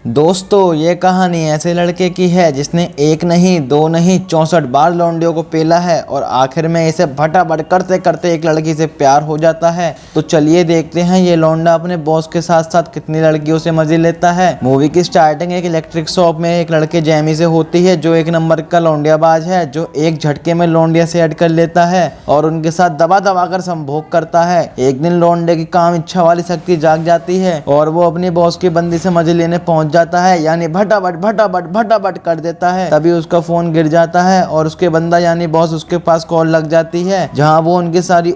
दोस्तों ये कहानी ऐसे लड़के की है जिसने एक नहीं दो नहीं 64 बार लौंडियों को पेला है और आखिर में इसे भटाभट करते करते एक लड़की से प्यार हो जाता है। तो चलिए देखते हैं ये लौंडा अपने बॉस के साथ साथ कितनी लड़कियों से मजे लेता है। मूवी की स्टार्टिंग एक इलेक्ट्रिक शॉप में एक लड़के जैमी से होती है जो एक नंबर का लौंडियाबाज है, जो एक झटके में लौंडिया से ऐड कर लेता है और उनके साथ दबा दबा कर संभोग करता है। एक दिन लौंडे की काम इच्छा वाली शक्ति जाग जाती है और वो अपनी बॉस की बंदी से मजे लेने पहुंच जाता है, यानी भटाभट भटाभट भटाभट कर देता है। तभी उसका फोन गिर जाता है और उसके बंदा यानी बॉस उसके पास कॉल लग जाती है, जहां वो उनकी सारी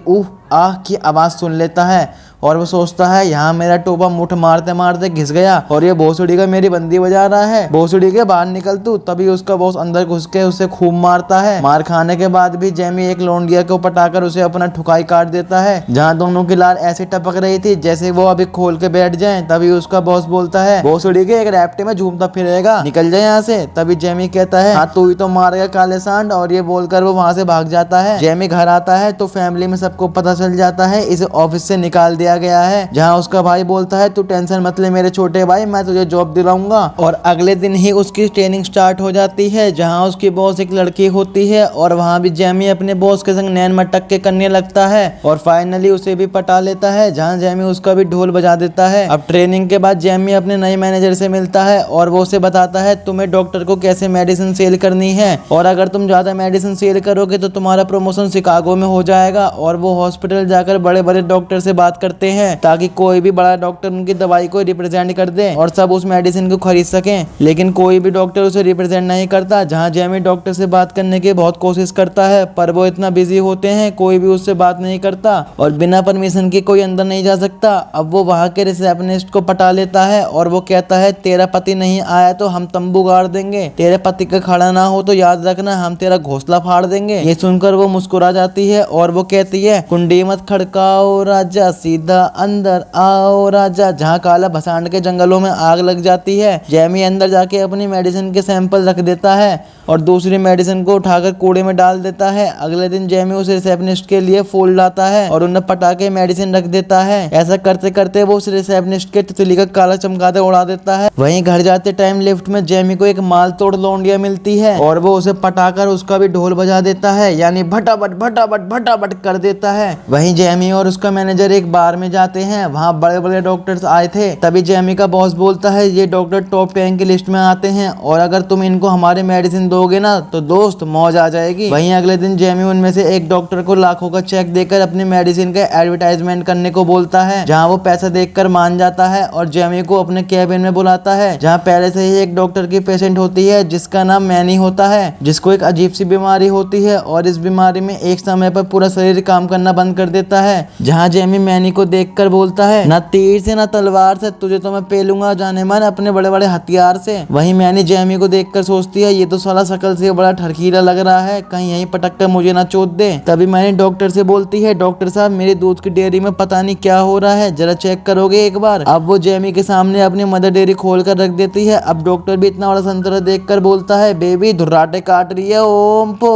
आह की आवाज सुन लेता है और वो सोचता है यहाँ मेरा टोपा मुठ मारते मारते घिस गया और ये भोसड़ी का मेरी बंदी बजा रहा है, भोसड़ी के बाहर निकल तू। तभी उसका बॉस अंदर घुस के उसे खूब मारता है। मार खाने के बाद भी जैमी एक लौंडिया को पटाकर उसे अपना ठुकाई काट देता है, जहाँ दोनों की लार ऐसे टपक रही थी जैसे वो अभी खोल के बैठ जाए। तभी उसका बॉस बोलता है भोसड़ी के एक रैप्टे में झूमता फिरेगा, निकल जाए यहाँ से। तभी जैमी कहता है हाँ तू ही तो मार गया काले सांड, और ये बोलकर वो वहाँ से भाग जाता है। जैमी घर आता है तो फैमिली में सबको पता चल जाता है इसे ऑफिस से निकाल दिया गया है, जहां उसका भाई बोलता है तू टेंशन मत ले मेरे छोटे भाई, मैं तुझे जॉब दिलाऊंगा। और अगले दिन ही उसकी ट्रेनिंग स्टार्ट हो जाती है, जहां उसकी बॉस एक लड़की होती है और वहां भी जैमी अपने बॉस के संग नैन मटक के करने लगता है और फाइनली उसे भी पटा लेता है, जहां जैमी उसका भी ढोल बजा देता है। अब ट्रेनिंग के बाद जैमी अपने नए मैनेजर से मिलता है और वो उसे बताता है तुम्हें डॉक्टर को कैसे मेडिसिन सेल करनी है, और अगर तुम ज्यादा मेडिसिन सेल करोगे तो तुम्हारा प्रमोशन शिकागो में हो जाएगा। और वो हॉस्पिटल जाकर बड़े बड़े डॉक्टर से बात करते हैं ताकि कोई भी बड़ा डॉक्टर उनकी दवाई को रिप्रेजेंट कर दे और सब उस मेडिसिन को खरीद सकें, लेकिन कोई भी डॉक्टर उसे रिप्रेजेंट नहीं करता। जहां जैमी डॉक्टर से बात करने की बहुत कोशिश करता है पर वो इतना बिजी होते हैं कोई भी उससे बात नहीं करता और बिना परमिशन के कोई अंदर नहीं जा सकता। अब वो वहां के रिसेप्शनिस्ट को पटा लेता है और वो कहता है तेरा पति नहीं आया तो हम तंबू गाड़ देंगे, तेरे पति का खड़ा ना हो तो याद रखना हम तेरा घोंसला फाड़ देंगे। ये सुनकर वो मुस्कुरा जाती है और वो कहती है कुंडी मत खड़काओ राजा सीधा अंदर आओ राजा। जहाँ काला भसांड के जंगलों में आग लग जाती है, जैमी अंदर जाके अपनी मेडिसिन के सैंपल रख देता है और दूसरी मेडिसिन को उठाकर कूड़े में डाल देता है। अगले दिन जैमी उस रिसेप्शनिस्ट के लिए फूल लाता है और उन्हें पटा के मेडिसिन रख देता है। ऐसा करते करते वो उस रिसेप्शनिस्ट के तितली का काला चमकाते उड़ा देता है। वहीं घर जाते टाइम लिफ्ट में जैमी को एक माल तोड़ लौंडिया मिलती है और वो उसे पटाकर उसका भी ढोल बजा देता है, यानी भटाभट भटाभट भटाभट कर देता है। वहीं जैमी और उसका मैनेजर एक बार में जाते हैं, वहाँ बड़े बड़े डॉक्टर्स आए थे। तभी जैमी का बॉस बोलता है ये डॉक्टर टॉप 10 की लिस्ट में आते हैं और अगर तुम इनको हमारी मेडिसिन दोगे ना तो दोस्त मौज आ जाएगी। वहीं अगले दिन जैमी उनमें से एक डॉक्टर को लाखों का चेक देकर अपनी मेडिसिन का एडवर्टाइजमेंट करने को बोलता है, जहां वो पैसा देखकर मान जाता है और जैमी को अपने कैबिन में बुलाता है, जहां पहले से ही एक डॉक्टर की पेशेंट होती है जिसका नाम मैनी होता है, जिसको एक अजीब सी बीमारी होती है और इस बीमारी में एक समय पर पूरा शरीर काम करना बंद कर देता है। जहाँ जैमी मैनी को देखकर बोलता है ना तीर से ना तलवार से तुझे तो मैं पेलूंगा जाने मन अपने बड़े बड़े हथियार से। वहीं मैनी जैमी को देखकर सोचती है ये तो साला शकल से बड़ा ठरकीला लग रहा है, कहीं यहीं पटक कर मुझे ना चोट दे। तभी मैंने डॉक्टर से बोलती है डॉक्टर साहब मेरे दूध की डेयरी में पता नहीं क्या हो रहा है, जरा चेक करोगे एक बार। अब वो जैमी के सामने अपनी मदर डेयरी खोल कर रख देती है। अब डॉक्टर भी इतना बड़ा संतरा देखकर बोलता है बेबी धुर्राटे काट रही है ओम फो।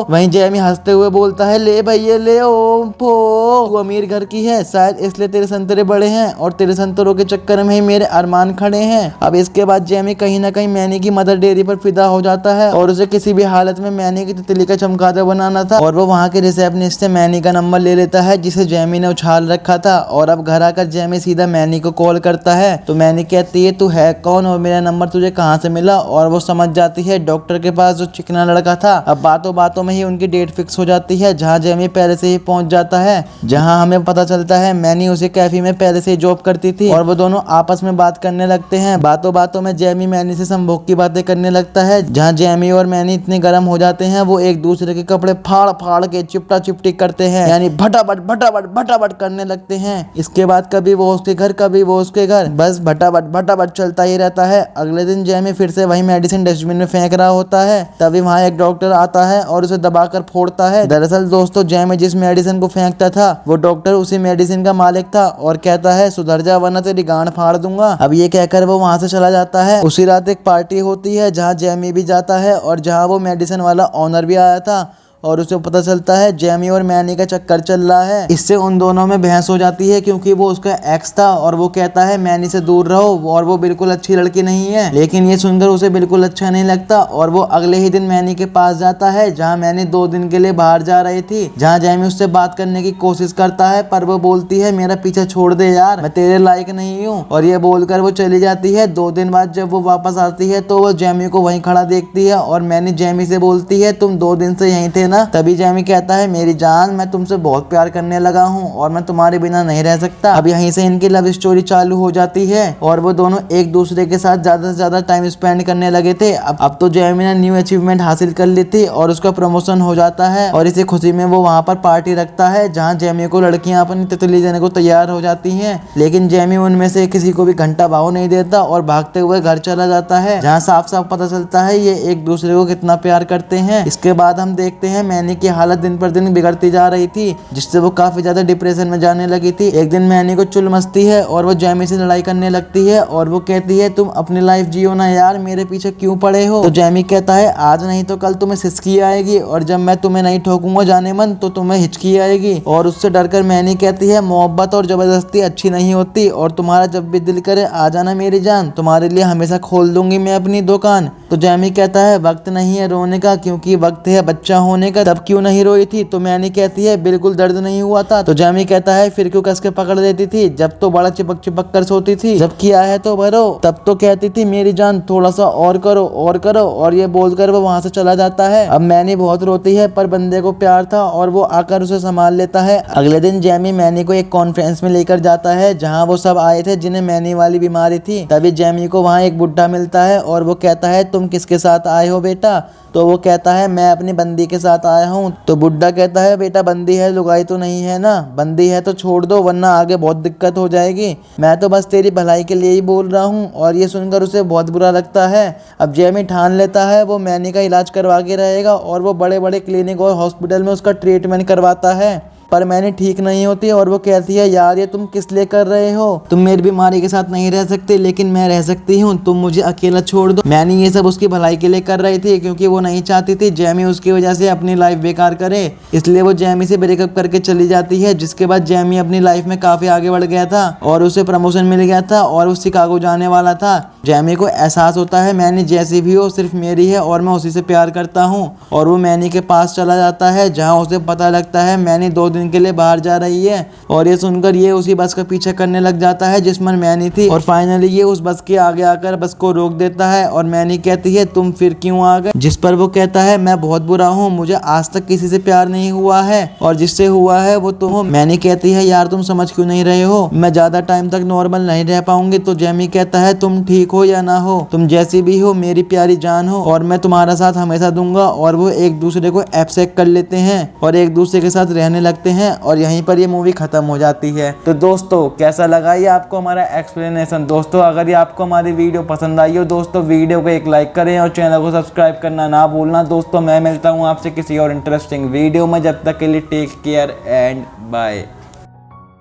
वहीं जैमी हंसते हुए बोलता है ले भैया ले ओम फो, तू अमीर घर की है शायद इसलिए तेरे संतरे बड़े हैं और तेरे संतरों के चक्कर में ही मेरे अरमान खड़े हैं। अब इसके बाद जैमी कहीं ना कहीं मैनी की मदर डेयरी पर फिदा हो जाता है और उसे किसी भी हालत में मैनी की तितली का चमकादड़ बनाना था और वो वहाँ के रिसेप्शनिस्ट से मैनी का नंबर ले लेता है जिसे जैमी ने उछाल रखा था। और अब घर आकर जैमी सीधा मैनी को कॉल करता है तो मैनी कहती है तू है कौन और मेरा नंबर तुझे कहाँ से मिला, और वो समझ जाती है डॉक्टर के पास जो चिकना लड़का था। अब बातों बातों में ही उनकी डेट फिक्स हो जाती है, जहाँ जैमी पहले से ही पहुंच जाता है, जहाँ हमें पता चलता है मैनी उसे कैफे में पहले से जॉब करती थी और वो दोनों आपस में बात करने लगते हैं। बातों बातों में जैमी मैनी से संभोग की बातें करने लगता है, जहाँ जैमी और मैनी इतने गर्म हो जाते हैं वो एक दूसरे के कपड़े फाड़ फाड़ के चिपटा चिपटी करते हैं, यानी भटाभट भटाभट भटाभट करने लगते हैं। इसके बाद कभी वो उसके घर कभी वो उसके घर, बस भटाभट भटाभट चलता ही रहता है। अगले दिन जैमी फिर से वही मेडिसिन डस्टबिन में फेंक रहा होता है, तभी वहाँ एक डॉक्टर आता है और उसे दबाकर फोड़ता है। दरअसल दोस्तों जैमी जिस मेडिसिन को फेंकता था वो डॉक्टर उसी मेडिसिन का मालिक था और कहता है सुधर जा वरना तेरी गांड फाड़ दूंगा। अब ये कहकर वो वहाँ से चला जाता है। उसी रात एक पार्टी होती है जहाँ जैमी भी जाता है और जहाँ वो मेडिसिन वाला ऑनर भी आया था और उसे पता चलता है जेमी और मैनी का चक्कर चल रहा है। इससे उन दोनों में बहस हो जाती है क्योंकि वो उसका एक्स था और वो कहता है मैनी से दूर रहो और वो बिल्कुल अच्छी लड़की नहीं है। लेकिन ये सुनकर उसे बिल्कुल अच्छा नहीं लगता और वो अगले ही दिन मैनी के पास जाता है जहाँ मैनी 2 दिन के लिए बाहर जा रही थी, जहाँ जेमी उससे बात करने की कोशिश करता है पर वो बोलती है मेरा पीछा छोड़ दे यार, मैं तेरे लायक नहीं हूँ, और ये बोलकर वो चली जाती है। 2 दिन बाद जब वो वापस आती है तो वो जेमी को वहीं खड़ा देखती है और मैनी जेमी से बोलती है तुम 2 दिन से यहीं थे ना। तभी जेमी कहता है मेरी जान, मैं तुमसे बहुत प्यार करने लगा हूँ और मैं तुम्हारे बिना नहीं रह सकता। अब यहीं से इनकी लव स्टोरी चालू हो जाती है और वो दोनों एक दूसरे के साथ ज्यादा से ज्यादा टाइम स्पेंड करने लगे थे। अब तो जेमी ने न्यू अचीवमेंट हासिल कर ली थी और उसका प्रमोशन हो जाता है और इसी खुशी में वो वहाँ पर पार्टी रखता है जहाँ जेमी को लड़कियां अपनी तितली देने को तैयार हो जाती हैं। लेकिन जेमी उनमें से किसी को भी घंटा भाव नहीं देता और भागते हुए घर चला जाता है, जहाँ साफ साफ पता चलता है ये एक दूसरे को कितना प्यार करते हैं। इसके बाद हम देखते हैं मैनी की हालत दिन पर दिन बिगड़ती जा रही थी, जिससे वो काफी ज्यादा डिप्रेशन में जाने लगी थी। एक दिन मैनी को चुल मचती है और वो जेमी से लड़ाई करने लगती है और वो कहती है तुम अपनी लाइफ जियो ना यार, मेरे पीछे क्यों पड़े हो। तो जेमी कहता है आज नहीं तो कल तुम्हें सिसकी आएगी और जब मैं तुम्हें नहीं ठोकूंगा जाने मन तो तुम्हें हिचकी आएगी। और उससे डरकर मैनी कहती है मोहब्बत और जबरदस्ती अच्छी नहीं होती और तुम्हारा जब भी दिल करे आ जाना मेरी जान, तुम्हारे लिए हमेशा खोल दूंगी मैं अपनी दुकान। तो जेमी कहता है वक्त नहीं है रोने का क्योंकि वक्त है बच्चा होने का, तब क्यों नहीं रोई थी। तो मैनी कहती है बिल्कुल दर्द नहीं हुआ था। तो जेमी कहता है फिर क्यों कस के पकड़ देती थी, जब तो बड़ा चिपक चिपक कर सोती थी, जब किया है तो भरो, तब तो कहती थी मेरी जान थोड़ा सा और करो और करो, और ये बोलकर वो वहां से चला जाता है। अब मैनी बहुत रोती है पर बंदे को प्यार था और वो आकर उसे संभाल लेता है। अगले दिन जेमी मैनी को एक कॉन्फ्रेंस में लेकर जाता है जहाँ वो सब आए थे जिन्हें मैनी वाली बीमारी थी। तभी जेमी को वहाँ एक बुढ़ा मिलता है और वो कहता है तुम किसके साथ आए हो बेटा। तो वो कहता है मैं अपनी बंदी के साथ आया हूँ। तो बुड्ढा कहता है बेटा बंदी है लुगाई तो नहीं है ना, बंदी है तो छोड़ दो वरना आगे बहुत दिक्कत हो जाएगी, मैं तो बस तेरी भलाई के लिए ही बोल रहा हूँ। और ये सुनकर उसे बहुत बुरा लगता है। अब जेमी ठान लेता है वो मैनी का इलाज करवा के रहेगा और वो बड़े बड़े क्लिनिक और हॉस्पिटल में उसका ट्रीटमेंट करवाता है, पर मैनी ठीक नहीं होती और वो कहती है यार ये तुम किस लिए कर रहे हो, तुम मेरी बीमारी के साथ नहीं रह सकते लेकिन मैं रह सकती हूँ, तुम मुझे अकेला छोड़ दो। मैनी ये सब उसकी भलाई के लिए कर रही थी क्योंकि वो नहीं चाहती थी जेमी उसकी वजह से अपनी लाइफ बेकार करे, इसलिए वो जेमी से ब्रेकअप करके चली जाती है। जिसके बाद जेमी अपनी लाइफ में काफी आगे बढ़ गया था और उसे प्रमोशन मिल गया था और वो शिकागो जाने वाला था। जेमी को एहसास होता है मैनी जैसी भी हो सिर्फ मेरी है और मैं उसी से प्यार करता हूँ और वो मैनी के पास चला जाता है जहाँ उसे पता लगता है मैनी 2 दिन के लिए बाहर जा रही है। और ये सुनकर ये उसी बस का पीछे करने लग जाता है जिसमें मैनी थी और फाइनली ये उस बस के आगे आकर बस को रोक देता है और मैनी कहती है तुम फिर क्यों आ गए, जिस पर वो कहता है मैं बहुत बुरा हूँ, मुझे आज तक किसी से प्यार नहीं हुआ है और जिससे हुआ है वो तुम हो। मैनी कहती है यार तुम समझ क्यों नहीं रहे हो, मैं ज्यादा टाइम तक नॉर्मल नहीं रह पाऊंगी। तो जेमी कहता है तुम ठीक हो या ना हो, तुम जैसी भी हो मेरी प्यारी जान हो और मैं तुम्हारा साथ हमेशा दूंगा। और वो एक दूसरे को एक्सेप्ट कर लेते हैं और एक दूसरे के साथ रहने लगते हैं और यहीं पर ये मूवी खत्म हो जाती है। तो दोस्तों कैसा लगा ये आपको हमारा एक्सप्लेनेशन। दोस्तों अगर ये आपको हमारी वीडियो पसंद आई हो दोस्तों वीडियो को एक लाइक करें और चैनल को सब्सक्राइब करना ना भूलना। दोस्तों मैं मिलता हूँ आपसे किसी और इंटरेस्टिंग वीडियो में, जब तक के लिए टेक केयर एंड बाय।